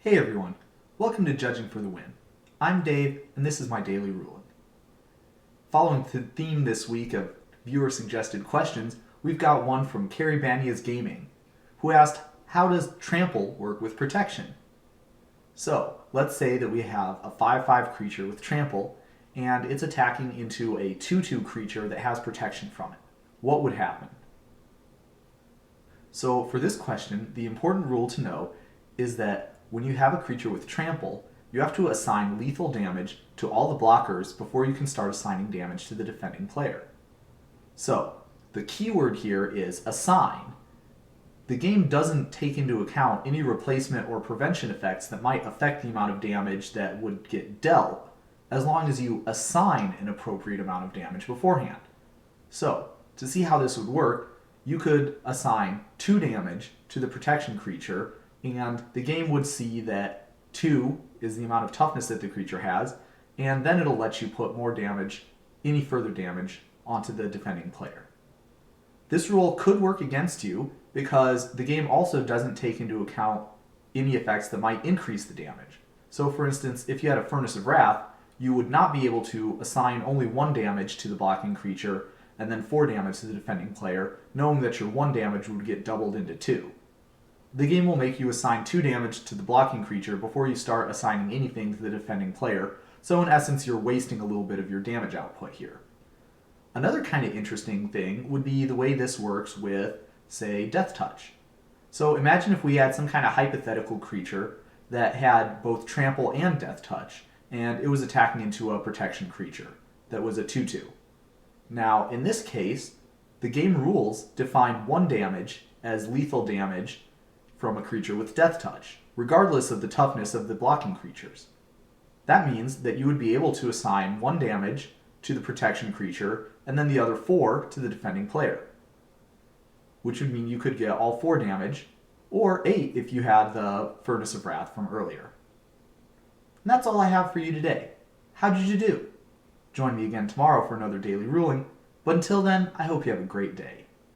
Hey everyone, welcome to Judging for the Win. I'm Dave, and this is my daily ruling. Following the theme this week of viewer suggested questions, we've got one from Carrie Banya's Gaming, who asked, how does Trample work with protection? So, let's say that we have a 5/5 creature with Trample, and it's attacking into a 2/2 creature that has protection from it. What would happen? So for this question, the important rule to know is that when you have a creature with Trample, you have to assign lethal damage to all the blockers before you can start assigning damage to the defending player. So the key word here is assign. The game doesn't take into account any replacement or prevention effects that might affect the amount of damage that would get dealt, as long as you assign an appropriate amount of damage beforehand. So to see how this would work, you could assign 2 damage to the protection creature, and the game would see that 2 is the amount of toughness that the creature has, and then it'll let you put more damage, any further damage, onto the defending player. This rule could work against you because the game also doesn't take into account any effects that might increase the damage. So for instance, if you had a Furnace of Wrath, you would not be able to assign only 1 damage to the blocking creature and then 4 damage to the defending player, knowing that your 1 damage would get doubled into 2. The game will make you assign 2 damage to the blocking creature before you start assigning anything to the defending player, so in essence you're wasting a little bit of your damage output here. Another kind of interesting thing would be the way this works with, say, Death Touch. So imagine if we had some kind of hypothetical creature that had both Trample and Death Touch, and it was attacking into a protection creature that was a 2/2. Now, in this case, the game rules define 1 damage as lethal damage from a creature with Death Touch, regardless of the toughness of the blocking creatures. That means that you would be able to assign 1 damage to the protection creature and then the other 4 to the defending player, which would mean you could get all 4 damage, or 8 if you had the Furnace of Wrath from earlier. And that's all I have for you today. How did you do? Join me again tomorrow for another daily ruling, but until then, I hope you have a great day.